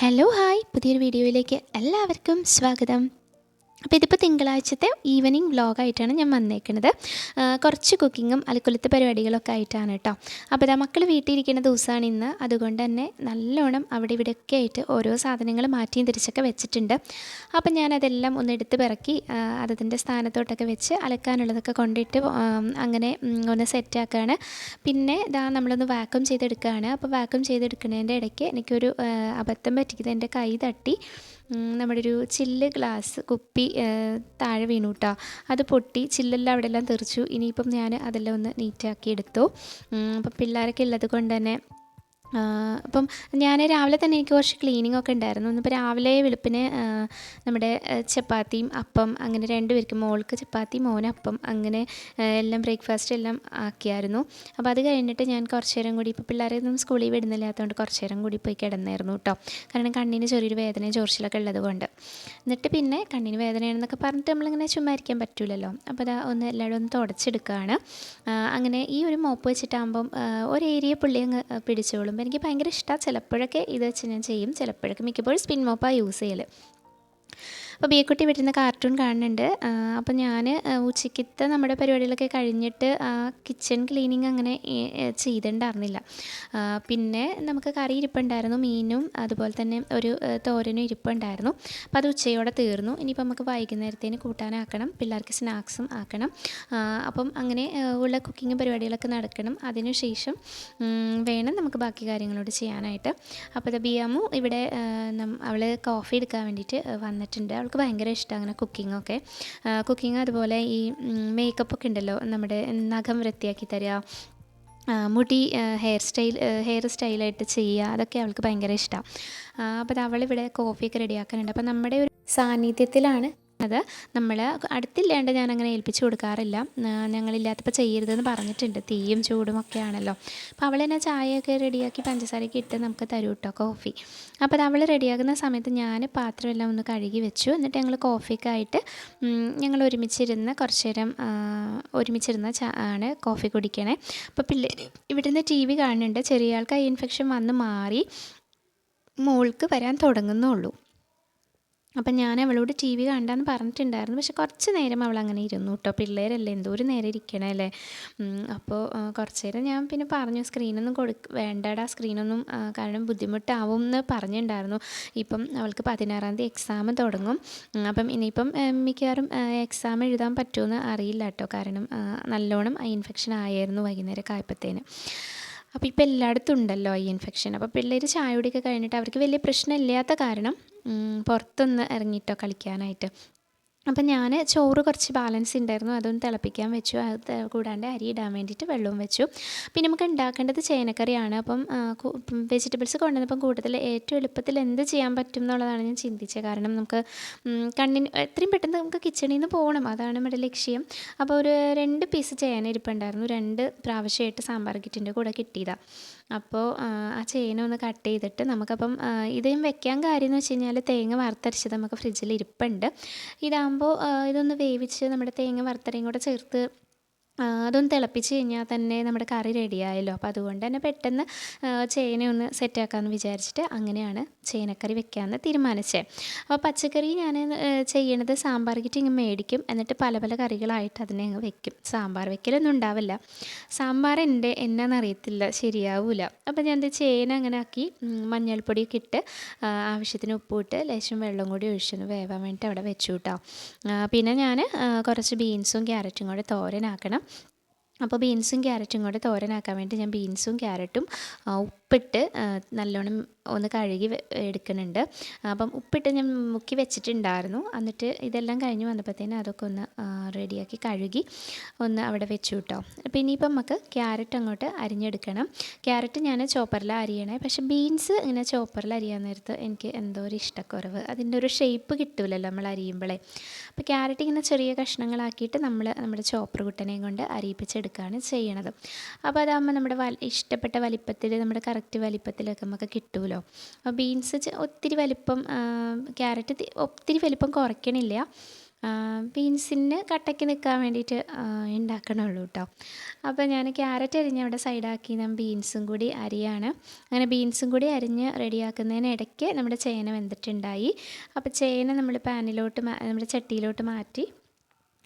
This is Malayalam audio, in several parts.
ഹലോ ഹായ് പുതിയൊരു വീഡിയോയിലേക്ക് എല്ലാവർക്കും സ്വാഗതം. അപ്പോൾ ഇതിപ്പോൾ തിങ്കളാഴ്ചത്തെ ഈവനിങ് വ്ളോഗായിട്ടാണ് ഞാൻ വന്നേക്കുന്നത്. കുറച്ച് കുക്കിങ്ങും അലക്കുലത്തെ പരിപാടികളൊക്കെ ആയിട്ടാണ് കേട്ടോ. അപ്പോൾ ഇതാ മക്കൾ വീട്ടിലിരിക്കുന്ന ദിവസമാണ് ഇന്ന്. അതുകൊണ്ട് തന്നെ നല്ലോണം അവിടെ ഇവിടെയൊക്കെ ആയിട്ട് ഓരോ സാധനങ്ങൾ മാറ്റിയും തിരിച്ചൊക്കെ വെച്ചിട്ടുണ്ട്. അപ്പം ഞാനതെല്ലാം ഒന്ന് എടുത്ത് പിറക്കി അതിൻ്റെ സ്ഥാനത്തോട്ടൊക്കെ വെച്ച് അലക്കാനുള്ളതൊക്കെ കൊണ്ടിട്ട് അങ്ങനെ ഒന്ന് സെറ്റാക്കുകയാണ്. പിന്നെ ഇതാ നമ്മളൊന്ന് വാക്വം ചെയ്തെടുക്കുകയാണ്. അപ്പോൾ വാക്വം ചെയ്തെടുക്കുന്നതിൻ്റെ ഇടയ്ക്ക് എനിക്കൊരു അബദ്ധം പറ്റിയത് എൻ്റെ കൈ തട്ടി നമ്മുടെ ഒരു ചില്ല് ഗ്ലാസ് കുപ്പി താഴെ വീണു കേട്ടോ. അത് പൊട്ടി ചില്ലെല്ലാം അവിടെ എല്ലാം തെറിച്ചു. ഇനിയിപ്പം ഞാൻ അതെല്ലാം ഒന്ന് നീറ്റാക്കി എടുത്തു. അപ്പം പിള്ളേരൊക്കെ ഉള്ളത് കൊണ്ട് തന്നെ അപ്പം ഞാൻ രാവിലെ തന്നെ എനിക്ക് കുറച്ച് ക്ലീനിങ് ഒക്കെ ഉണ്ടായിരുന്നു. ഇന്നിപ്പോൾ രാവിലെ വെളുപ്പിന് നമ്മുടെ ചപ്പാത്തിയും അപ്പം അങ്ങനെ രണ്ടുപേർക്കും, മോൾക്ക് ചപ്പാത്തി മോന് അപ്പം അങ്ങനെ എല്ലാം ബ്രേക്ക്ഫാസ്റ്റ് എല്ലാം ആക്കിയായിരുന്നു. അപ്പോൾ അത് കഴിഞ്ഞിട്ട് ഞാൻ കുറച്ച് നേരം കൂടി, ഇപ്പോൾ പിള്ളേരൊന്നും സ്കൂളിൽ വിടുന്നില്ലാത്തതുകൊണ്ട് കുറച്ച് നേരം കൂടി പോയി കിടന്നായിരുന്നു കേട്ടോ. കാരണം കണ്ണിന് ചെറിയൊരു വേദനയും ചൊറിച്ചിലൊക്കെ ഉള്ളത് കൊണ്ട്. എന്നിട്ട് പിന്നെ കണ്ണിന് വേദനയാണെന്നൊക്കെ പറഞ്ഞിട്ട് നമ്മളിങ്ങനെ ചുമ്മാ ഇരിക്കാൻ പറ്റില്ലല്ലോ. അപ്പോൾ അതാ ഒന്ന് എല്ലാവരും ഒന്ന് തുടച്ചെടുക്കുകയാണ്. അങ്ങനെ ഈ ഒരു മോപ്പ് വെച്ചിട്ടാകുമ്പം ഒരു ഏരിയ പുള്ളി അങ്ങ് പിടിച്ചോളും. എനിക്ക് ഭയങ്കര ഇഷ്ടമാണ്. ചിലപ്പോഴൊക്കെ ഇത് വെച്ച് ഞാൻ ചെയ്യും, ചിലപ്പോഴൊക്കെ മിക്കപ്പോഴും സ്പിൻ മോപ്പാണ് യൂസ് ചെയ്യൽ. അപ്പോൾ ബിയക്കുട്ടി വീട്ടിൽ നിന്ന് കാർട്ടൂൺ കാണുന്നുണ്ട്. അപ്പോൾ ഞാൻ ഉച്ചയ്ക്കത്തെ നമ്മുടെ പരിപാടികളൊക്കെ കഴിഞ്ഞിട്ട് കിച്ചൺ ക്ലീനിങ് അങ്ങനെ ചെയ്തിട്ടുണ്ടായിരുന്നില്ല. പിന്നെ നമുക്ക് കറി ഇരിപ്പുണ്ടായിരുന്നു, മീനും അതുപോലെ തന്നെ ഒരു തോരനും ഇരിപ്പുണ്ടായിരുന്നു. അപ്പോൾ അത് ഉച്ചയോടെ തീർന്നു. ഇനിയിപ്പോൾ നമുക്ക് വൈകുന്നേരത്തേന് കൂട്ടാനാക്കണം, പിള്ളേർക്ക് സ്നാക്സും ആക്കണം. അപ്പം അങ്ങനെ ഉള്ള കുക്കിങ് പരിപാടികളൊക്കെ നടക്കണം. അതിനുശേഷം വേണം നമുക്ക് ബാക്കി കാര്യങ്ങളോട് ചെയ്യാനായിട്ട്. അപ്പോൾ ബിയാമു ഇവിടെ അവൾ കോഫി എടുക്കാൻ വേണ്ടിയിട്ട് വന്നിട്ടുണ്ട്. അവൾക്ക് ഭയങ്കര ഇഷ്ടമാണ് അങ്ങനെ കുക്കിംഗ് അതുപോലെ ഈ മേക്കപ്പൊക്കെ ഉണ്ടല്ലോ, നമ്മുടെ നഖം വൃത്തിയാക്കി തരിക, മുടി ഹെയർ സ്റ്റൈലായിട്ട് ചെയ്യുക, അതൊക്കെ അവൾക്ക് ഭയങ്കര ഇഷ്ടമാണ്. അപ്പോൾ അവളിവിടെ കോഫിയൊക്കെ റെഡിയാക്കാനുണ്ട്. അപ്പോൾ നമ്മുടെ ഒരു സാന്നിധ്യത്തിലാണ് അത്. നമ്മൾ അടുത്തില്ലാണ്ട് ഞാനങ്ങനെ ഏൽപ്പിച്ചു കൊടുക്കാറില്ല. ഞങ്ങളില്ലാത്തപ്പോൾ ചെയ്യരുതെന്ന് പറഞ്ഞിട്ടുണ്ട്, തീയും ചൂടും ഒക്കെ ആണല്ലോ. അപ്പോൾ അവൾ തന്നെ ചായയൊക്കെ റെഡിയാക്കി പഞ്ചസാരയൊക്കെ ഇട്ട് നമുക്ക് തരും കേട്ടോ കോഫി. അപ്പോൾ അത് അവൾ റെഡിയാക്കുന്ന സമയത്ത് ഞാൻ പാത്രമെല്ലാം ഒന്ന് കഴുകി വെച്ചു. എന്നിട്ട് ഞങ്ങൾ കോഫിയൊക്കെ ആയിട്ട് ഞങ്ങൾ ഒരുമിച്ചിരുന്ന് കുറച്ച് നേരം ആണ് കോഫി കുടിക്കണേ. അപ്പോൾ പിള്ളേർ ഇവിടുന്ന് TV കാണുന്നുണ്ട്. ചെറിയ ആൾക്ക് ഐ ഇൻഫെക്ഷൻ വന്ന് മാറി, മോൾക്ക് വരാൻ തുടങ്ങുന്നുള്ളൂ. അപ്പം ഞാൻ അവളോട് TV കണ്ടെന്ന് പറഞ്ഞിട്ടുണ്ടായിരുന്നു. പക്ഷെ കുറച്ച് നേരം അവൾ അങ്ങനെ ഇരുന്നു കേട്ടോ. പിള്ളേരല്ലേ, എന്തോ ഒരു നേരം ഇരിക്കണല്ലേ. അപ്പോൾ കുറച്ച് നേരം ഞാൻ പിന്നെ പറഞ്ഞു, സ്ക്രീനൊന്നും വേണ്ടടാ സ്ക്രീനൊന്നും, കാരണം ബുദ്ധിമുട്ടാവും എന്ന് പറഞ്ഞിട്ടുണ്ടായിരുന്നു. ഇപ്പം അവൾക്ക് 16-ാം തീയതി എക്സാം തുടങ്ങും. അപ്പം ഇനിയിപ്പം മിക്കവാറും എക്സാം എഴുതാൻ പറ്റുമെന്ന് അറിയില്ല കേട്ടോ. കാരണം നല്ലോണം ഐ ഇൻഫെക്ഷൻ ആയിരുന്നു വൈകുന്നേരം ആയപ്പോഴത്തേന്. അപ്പോൾ ഇപ്പോൾ എല്ലായിടത്തും ഉണ്ടല്ലോ ഈ ഇൻഫെക്ഷൻ. അപ്പോൾ പിള്ളേർ ചായ കുടിയൊക്കെ കഴിഞ്ഞിട്ട് അവർക്ക് വലിയ പ്രശ്നമില്ലാത്ത കാരണം പുറത്തൊന്ന് ഇറങ്ങിയിട്ടോ കളിക്കാനായിട്ട്. അപ്പം ഞാൻ ചോറ് കുറച്ച് ബാലൻസ് ഉണ്ടായിരുന്നു, അതൊന്ന് തിളപ്പിക്കാൻ വെച്ചു. അത് കൂടാണ്ട് അരി ഇടാൻ വേണ്ടിയിട്ട് വെള്ളവും വെച്ചു. പിന്നെ നമുക്ക് ഉണ്ടാക്കേണ്ടത് ചേനക്കറിയാണ്. അപ്പം വെജിറ്റബിൾസ് കൊണ്ടുവന്നപ്പം കൂടുതൽ ഏറ്റവും എളുപ്പത്തിൽ എന്ത് ചെയ്യാൻ പറ്റും എന്നുള്ളതാണ് ഞാൻ ചിന്തിച്ചത്. കാരണം നമുക്ക് എത്രയും പെട്ടെന്ന് നമുക്ക് കിച്ചണിൽ നിന്ന് പോകണം, അതാണ് നമ്മുടെ ലക്ഷ്യം. അപ്പോൾ ഒരു 2 പീസ് ചേന ഇരിപ്പുണ്ടായിരുന്നു. 2 പ്രാവശ്യമായിട്ട് സാമ്പാർ കിറ്റിൻ്റെ കൂടെ കിട്ടിയതാണ്. അപ്പോൾ ആ ചേന ഒന്ന് കട്ട് ചെയ്തിട്ട് നമുക്കപ്പം ഇതും വെക്കാൻ കാര്യം എന്ന് വെച്ച് കഴിഞ്ഞാൽ തേങ്ങ വറുത്തരച്ചത് നമുക്ക് ഫ്രിഡ്ജിൽ ഇരിപ്പുണ്ട്. ഇതാകുമ്പോൾ ഇതൊന്ന് വേവിച്ച് നമ്മുടെ തേങ്ങ വറുത്തരയും കൂടെ ചേർത്ത് അതൊന്ന് തിളപ്പിച്ച് കഴിഞ്ഞാൽ തന്നെ നമ്മുടെ കറി റെഡിയായല്ലോ. അപ്പോൾ അതുകൊണ്ട് തന്നെ പെട്ടെന്ന് ചേനയൊന്ന് സെറ്റാക്കാമെന്ന് വിചാരിച്ചിട്ട് അങ്ങനെയാണ് ചേനക്കറി വെക്കാമെന്ന് തീരുമാനിച്ചത്. അപ്പോൾ പച്ചക്കറി ഞാൻ ചെയ്യണത് സാമ്പാർ കിറ്റ് ഇങ്ങ് മേടിക്കും, എന്നിട്ട് പല പല കറികളായിട്ട് അതിനെ അങ്ങ് വെക്കും. സാമ്പാർ വെക്കലൊന്നും ഉണ്ടാവില്ല. സാമ്പാർ എന്നാന്നറിയത്തില്ല, ശരിയാവില്ല. അപ്പോൾ ഞാൻ ചേന അങ്ങനെ ആക്കി മഞ്ഞൾപ്പൊടിയൊക്കെ ഇട്ട് ആവശ്യത്തിന് ഉപ്പിട്ട് ലേശം വെള്ളം കൂടി ഒഴിച്ചൊന്ന് വേവാൻ വേണ്ടിയിട്ട് അവിടെ വെച്ചു കേട്ടോ. പിന്നെ ഞാൻ കുറച്ച് ബീൻസും ക്യാരറ്റും കൂടെ തോരനാക്കണം. അപ്പോൾ ബീൻസും ക്യാരറ്റും കൂടെ തോരനാക്കാൻ വേണ്ടി ഞാൻ ബീൻസും ക്യാരറ്റും ഉപ്പിട്ട് നല്ലോണം ഒന്ന് കഴുകി എടുക്കുന്നുണ്ട്. അപ്പം ഉപ്പിട്ട് ഞാൻ മുക്കി വെച്ചിട്ടുണ്ടായിരുന്നു. എന്നിട്ട് ഇതെല്ലാം കഴിഞ്ഞ് വന്നപ്പോഴത്തേന് അതൊക്കെ ഒന്ന് റെഡിയാക്കി കഴുകി ഒന്ന് അവിടെ വെച്ചു കേട്ടോ. അപ്പോൾ ഇനിയിപ്പം നമുക്ക് ക്യാരറ്റ് അങ്ങോട്ട് അരിഞ്ഞെടുക്കണം. ക്യാരറ്റ് ഞാൻ ചോപ്പറിൽ അരിയണേ, പക്ഷേ ബീൻസ് ഇങ്ങനെ ചോപ്പറിൽ അരിയാൻ നേരത്ത് എനിക്ക് എന്തോ ഒരു ഇഷ്ടക്കുറവ്, അതിൻ്റെ ഒരു ഷേപ്പ് കിട്ടില്ലല്ലോ നമ്മൾ അരിയുമ്പോഴേ. അപ്പോൾ ക്യാരറ്റ് ഇങ്ങനെ ചെറിയ കഷ്ണങ്ങളാക്കിയിട്ട് നമ്മുടെ ചോപ്പർ കുട്ടനെയും കൊണ്ട് അരിയിപ്പിച്ചെടുക്കുകയാണ് ചെയ്യണത്. അപ്പോൾ അതാകുമ്പോൾ നമ്മുടെ ഇഷ്ടപ്പെട്ട വലിപ്പത്തിൽ, നമ്മുടെ കറക്റ്റ് വലിപ്പത്തിലൊക്കെ നമുക്ക് കിട്ടുമല്ലോ. ബീൻസ് ഒത്തിരി വലിപ്പം, ക്യാരറ്റ് ഒത്തിരി വലിപ്പം കുറയ്ക്കണില്ല, ബീൻസിന് കട്ടയ്ക്ക് നിൽക്കാൻ വേണ്ടിയിട്ട് ഉണ്ടാക്കണുള്ളൂ കേട്ടോ. അപ്പോൾ ഞാൻ ക്യാരറ്റ് അരിഞ്ഞ് അവിടെ സൈഡാക്കി ഞാൻ ബീൻസും കൂടി അരിയാണ്. അങ്ങനെ ബീൻസും കൂടി അരിഞ്ഞ് റെഡിയാക്കുന്നതിനിടയ്ക്ക് നമ്മുടെ ചേന വെന്തിട്ടുണ്ടായി. അപ്പോൾ ചേന നമ്മൾ നമ്മുടെ ചട്ടിയിലോട്ട് മാറ്റി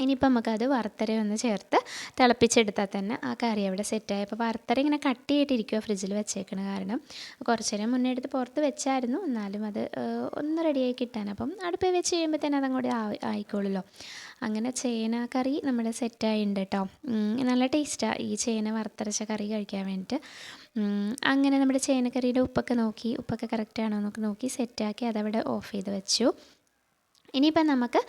ഇനിയിപ്പോൾ നമുക്കത് വറുത്തര ഒന്ന് ചേർത്ത് തിളപ്പിച്ചെടുത്താൽ തന്നെ ആ കറി അവിടെ സെറ്റായി. അപ്പോൾ വറുത്തര ഇങ്ങനെ കട്ടിയായിട്ടിരിക്കുക ഫ്രിഡ്ജിൽ വെച്ചേക്കണ കാരണം കുറച്ച് നേരം മുന്നേ എടുത്ത് പുറത്ത് വെച്ചായിരുന്നു, എന്നാലും അത് ഒന്ന് റെഡിയായി കിട്ടാൻ അപ്പം അടുപ്പിൽ വെച്ച് കഴിയുമ്പോൾ തന്നെ അതങ്ങോട്ട് ആയിക്കോളുമല്ലോ. അങ്ങനെ ചേന കറി നമ്മുടെ സെറ്റായിട്ടുണ്ട് കേട്ടോ. നല്ല ടേസ്റ്റാണ് ഈ ചേന വറുത്തരച്ച കറി കഴിക്കാൻ വേണ്ടിയിട്ട്. അങ്ങനെ നമ്മുടെ ചേനക്കറിയുടെ ഉപ്പൊക്കെ കറക്റ്റാണോ എന്നൊക്കെ നോക്കി സെറ്റാക്കി അതവിടെ ഓഫ് ചെയ്ത് വെച്ചു. ഇനിയിപ്പം നമുക്ക്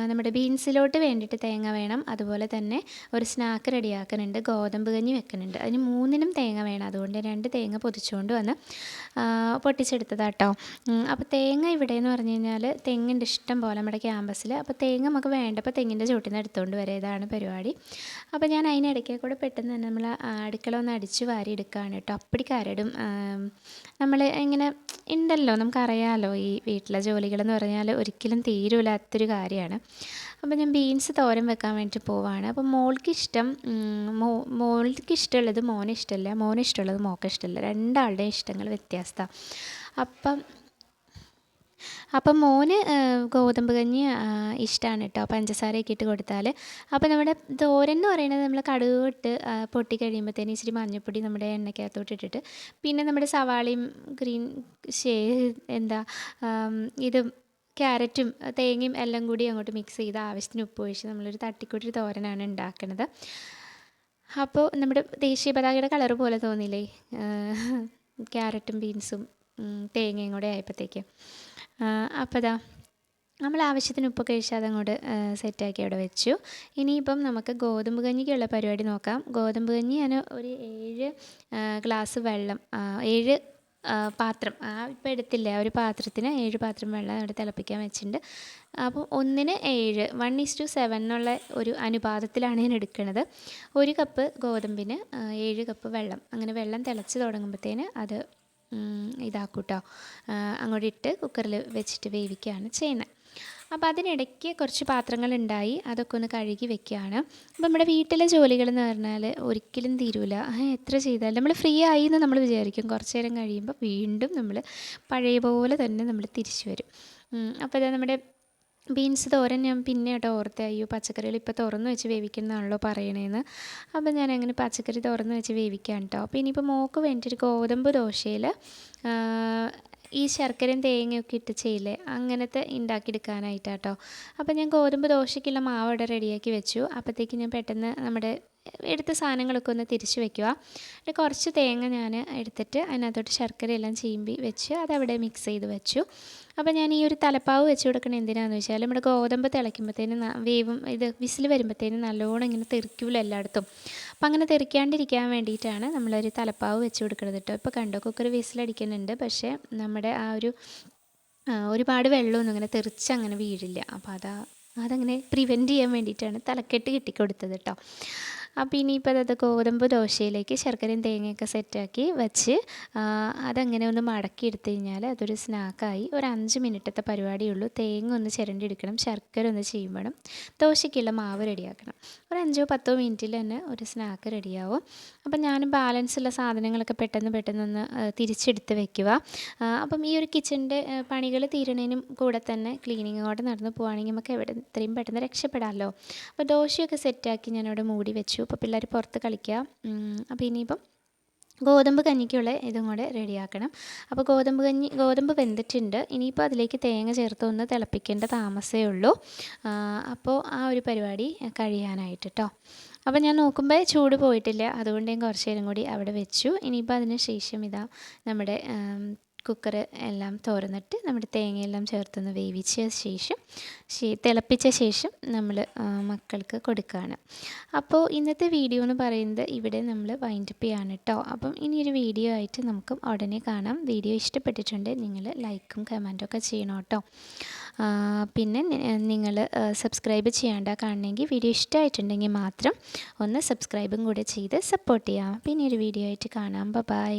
നമ്മുടെ ബീൻസിലോട്ട് വേണ്ടിയിട്ട് തേങ്ങ വേണം. അതുപോലെ തന്നെ ഒരു സ്നാക്ക് റെഡിയാക്കുന്നുണ്ട്, ഗോതമ്പ് കഞ്ഞി വെക്കുന്നുണ്ട്. അതിന് 3നും തേങ്ങ വേണം. അതുകൊണ്ട് 2 തേങ്ങ പൊതിച്ചുകൊണ്ട് വന്ന് പൊട്ടിച്ചെടുത്തതാട്ടോ. അപ്പോൾ തേങ്ങ ഇവിടെ എന്ന് പറഞ്ഞു കഴിഞ്ഞാൽ തെങ്ങിൻ്റെ ഇഷ്ടം പോലെ നമ്മുടെ ക്യാമ്പസിൽ. അപ്പോൾ തേങ്ങ നമുക്ക് വേണ്ടപ്പോൾ തെങ്ങിൻ്റെ ചോട്ടിൽ നിന്ന് എടുത്തുകൊണ്ട് വരാം. ഇതാണ് പരിപാടി. അപ്പോൾ ഞാൻ അതിനിടയ്ക്ക് കൂടെ പെട്ടെന്ന് തന്നെ നമ്മൾ അടുക്കള ഒന്ന് അടിച്ച് വാരി എടുക്കുകയാണ് കേട്ടോ. അപ്പടി കരടും നമ്മൾ ഇങ്ങനെ ഉണ്ടല്ലോ, നമുക്കറിയാമല്ലോ ഈ വീട്ടിലെ ജോലികളെന്ന് പറഞ്ഞാൽ ഒരിക്കലും തീരൂലാത്തൊരു കാര്യമാണ്. അപ്പോൾ ഞാൻ ബീൻസ് തോരൻ വെക്കാൻ വേണ്ടിയിട്ട് പോവാണ്. അപ്പോൾ മോൾക്ക് ഇഷ്ടമുള്ളത് മോനെ ഇഷ്ടമല്ല, മോനെ ഇഷ്ടമുള്ളത് മോൾക്ക് ഇഷ്ടമല്ല. രണ്ടാളുടെയും ഇഷ്ടങ്ങൾ വ്യത്യാസമാണ്. അപ്പം മോന് ഗോതമ്പ് കഞ്ഞി ഇഷ്ടമാണ് കേട്ടോ, പഞ്ചസാരയൊക്കെ ഇട്ട് കൊടുത്താൽ. അപ്പോൾ നമ്മുടെ തോരൻ എന്ന് പറയുന്നത് നമ്മൾ കടുക് ഇട്ട് പൊട്ടി കഴിയുമ്പോഴത്തേന് ഇച്ചിരി മഞ്ഞൾപ്പൊടി നമ്മുടെ എണ്ണയ്ക്കകത്തോട്ട് ഇട്ടിട്ട് പിന്നെ നമ്മുടെ സവാളയും ഇത് ക്യാരറ്റും തേങ്ങയും എല്ലാം കൂടി അങ്ങോട്ട് മിക്സ് ചെയ്ത് ആവശ്യത്തിന് ഉപ്പ് ഒഴിച്ച് നമ്മളൊരു തട്ടിക്കൂട്ടി തോരനാണ് ഉണ്ടാക്കുന്നത്. അപ്പോൾ നമ്മുടെ ദേശീയ പതാകയുടെ കളർ പോലെ തോന്നില്ലേ ക്യാരറ്റും ബീൻസും തേങ്ങയും കൂടെ ആയപ്പോഴത്തേക്ക്. അപ്പോൾ നമ്മൾ ആവശ്യത്തിന് ഉപ്പൊക്കെ കഴിച്ചാൽ അതങ്ങോട്ട് സെറ്റാക്കി അവിടെ വെച്ചു. ഇനിയിപ്പം നമുക്ക് ഗോതമ്പ് കഞ്ഞിക്കുള്ള പരിപാടി നോക്കാം. ഗോതമ്പ് കഞ്ഞി ഞാൻ ഒരു 7 ഗ്ലാസ് വെള്ളം 7 പാത്രം ഇപ്പോൾ എടുത്തില്ല, ഒരു പാത്രത്തിന് 7 പാത്രം വെള്ളം അവിടെ തിളപ്പിക്കാൻ വെച്ചിട്ടുണ്ട്. അപ്പോൾ 1:7 1:7 എന്നുള്ള ഒരു അനുപാതത്തിലാണ് ഞാൻ എടുക്കുന്നത്. 1 കപ്പ് ഗോതമ്പിന് 7 കപ്പ് വെള്ളം. അങ്ങനെ വെള്ളം തിളച്ച് തുടങ്ങുമ്പോഴത്തേന് അത് ഇതാക്കൂട്ടോ അങ്ങോട്ട് ഇട്ട് കുക്കറിൽ വെച്ചിട്ട് വേവിക്കുകയാണ് ചെയ്യുന്നത്. അപ്പോൾ അതിനിടയ്ക്ക് കുറച്ച് പാത്രങ്ങളുണ്ടായി, അതൊക്കെ ഒന്ന് കഴുകി വെക്കുകയാണ്. അപ്പോൾ നമ്മുടെ വീട്ടിലെ ജോലികളെന്ന് പറഞ്ഞാൽ ഒരിക്കലും തീരൂല. എത്ര ചെയ്താലും നമ്മൾ ഫ്രീ ആയി എന്ന് നമ്മൾ വിചാരിക്കും, കുറച്ച് നേരം കഴിയുമ്പോൾ വീണ്ടും നമ്മൾ പഴയ പോലെ തന്നെ നമ്മൾ തിരിച്ചു വരും. അപ്പോൾ ഇത് നമ്മുടെ ബീൻസ് തോരൻ ഞാൻ പിന്നെ കേട്ടോ ഓർത്ത്, അയ്യോ പച്ചക്കറികൾ ഇപ്പോൾ തുറന്ന് വെച്ച് വേവിക്കുന്നതാണല്ലോ പറയണേന്ന്. അപ്പോൾ ഞാൻ അങ്ങനെ പച്ചക്കറി തുറന്ന് വെച്ച് വേവിക്കാം കേട്ടോ. അപ്പോൾ ഇനിയിപ്പോൾ മോൾക്ക് വേണ്ടിയിട്ട് ഗോതമ്പ് ദോശയിൽ ഈ ശർക്കരയും തേങ്ങയൊക്കെ ഇട്ട് ചെയ്യില്ലേ, അങ്ങനത്തെ ഉണ്ടാക്കിയെടുക്കാനായിട്ടാട്ടോ. അപ്പോൾ ഞാൻ ഗോതമ്പ് ദോശയ്ക്കുള്ള മാവ് അവിടെ റെഡിയാക്കി വെച്ചു. അപ്പോഴത്തേക്ക് ഞാൻ പെട്ടെന്ന് നമ്മുടെ എടുത്ത സാധനങ്ങളൊക്കെ ഒന്ന് തിരിച്ച് വെക്കുക. എന്നിട്ട് കുറച്ച് തേങ്ങ ഞാൻ എടുത്തിട്ട് അതിനകത്തോട്ട് ശർക്കരയെല്ലാം ചീമ്പി വെച്ച് അതവിടെ മിക്സ് ചെയ്ത് വെച്ചു. അപ്പോൾ ഞാൻ ഈ ഒരു തലപ്പാവ് വെച്ച് കൊടുക്കണത് എന്തിനാണെന്ന് വെച്ചാൽ നമ്മുടെ ഗോതമ്പ് തിളയ്ക്കുമ്പോഴത്തേനും വിസിൽ വരുമ്പോഴത്തേനും നല്ലോണം ഇങ്ങനെ തെറിക്കൂല എല്ലായിടത്തും. അപ്പോൾ അങ്ങനെ തെറിക്കാണ്ടിരിക്കാൻ വേണ്ടിയിട്ടാണ് നമ്മളൊരു തലപ്പാവ് വെച്ച് കൊടുക്കുന്നത് കേട്ടോ. ഇപ്പോൾ കണ്ടോ കുക്കർ വിസിലടിക്കുന്നുണ്ട്, പക്ഷേ നമ്മുടെ ഒരുപാട് വെള്ളമൊന്നും അങ്ങനെ തെറിച്ചങ്ങനെ വീഴില്ല. അപ്പോൾ അതങ്ങനെ പ്രിവെൻറ്റ് ചെയ്യാൻ വേണ്ടിയിട്ടാണ് തലക്കെട്ട് കെട്ടിക്കൊടുത്തത് കേട്ടോ. അപ്പോൾ ഇനിയിപ്പോൾ അത് ഗോതമ്പ് ദോശയിലേക്ക് ശർക്കരയും തേങ്ങയൊക്കെ സെറ്റാക്കി വെച്ച് അതങ്ങനെ ഒന്ന് മടക്കി എടുത്തു കഴിഞ്ഞാൽ അതൊരു സ്നാക്കായി. ഒരു 5 മിനിറ്റത്തെ പരിപാടിയുള്ളൂ. തേങ്ങ ഒന്ന് ചിരണ്ടിയെടുക്കണം, ശർക്കര ഒന്ന് ചെയ്യുമ്പണം, ദോശയ്ക്കുള്ള മാവ് റെഡിയാക്കണം. ഒരു 5-10 മിനിറ്റിൽ തന്നെ ഒരു സ്നാക്ക് റെഡിയാവും. അപ്പം ഞാൻ ബാലൻസുള്ള സാധനങ്ങളൊക്കെ പെട്ടെന്നൊന്ന് തിരിച്ചെടുത്ത് വെക്കുക. അപ്പം ഈ ഒരു കിച്ചണിൻ്റെ പണികൾ തീരണതിനും കൂടെ തന്നെ ക്ലീനിങ്ങോടെ നടന്നു പോവുകയാണെങ്കിൽ നമുക്ക് എത്രയും പെട്ടെന്ന് രക്ഷപ്പെടാമല്ലോ. അപ്പോൾ ദോശയൊക്കെ സെറ്റാക്കി ഞാനവിടെ മൂടി വെച്ചു. അപ്പോൾ പിള്ളേർ പുറത്ത് കളിക്കുക. അപ്പോൾ ഇനിയിപ്പം ഗോതമ്പ് കഞ്ഞിക്കുള്ള ഇതും കൂടെ റെഡിയാക്കണം. അപ്പോൾ ഗോതമ്പ് വെന്തിട്ടുണ്ട്. ഇനിയിപ്പോൾ അതിലേക്ക് തേങ്ങ ചേർത്ത് ഒന്ന് തിളപ്പിക്കേണ്ട താമസമേ ഉള്ളൂ. അപ്പോൾ ആ ഒരു പരിപാടി കഴിയാനായിട്ട് കേട്ടോ. അപ്പോൾ ഞാൻ നോക്കുമ്പോൾ ചൂട് പോയിട്ടില്ല, അതുകൊണ്ട് ഞാൻ കുറച്ച് നേരം കൂടി അവിടെ വെച്ചു. ഇനിയിപ്പോൾ അതിന് ശേഷം നമ്മുടെ കുക്കർ എല്ലാം തുറന്നിട്ട് നമ്മുടെ തേങ്ങയെല്ലാം ചേർത്തൊന്ന് വേവിച്ച ശേഷം തിളപ്പിച്ച ശേഷം നമ്മൾ മക്കൾക്ക് കൊടുക്കുകയാണ്. അപ്പോൾ ഇന്നത്തെ വീഡിയോ എന്ന് പറയുന്നത് ഇവിടെ നമ്മൾ വൈൻഡപ്പ് ചെയ്യാണ് കേട്ടോ. അപ്പം ഇനിയൊരു വീഡിയോ ആയിട്ട് നമുക്ക് ഉടനെ കാണാം. വീഡിയോ ഇഷ്ടപ്പെട്ടിട്ടുണ്ടെങ്കിൽ നിങ്ങൾ ലൈക്കും കമൻറ്റും ഒക്കെ ചെയ്യണം കേട്ടോ. പിന്നെ നിങ്ങൾ സബ്സ്ക്രൈബ് ചെയ്യാണ്ട കാണണമെങ്കിൽ വീഡിയോ ഇഷ്ടമായിട്ടുണ്ടെങ്കിൽ മാത്രം ഒന്ന് സബ്സ്ക്രൈബും കൂടെ ചെയ്ത് സപ്പോർട്ട് ചെയ്യാം. പിന്നെ ഒരു വീഡിയോ ആയിട്ട് കാണാം. ബൈ.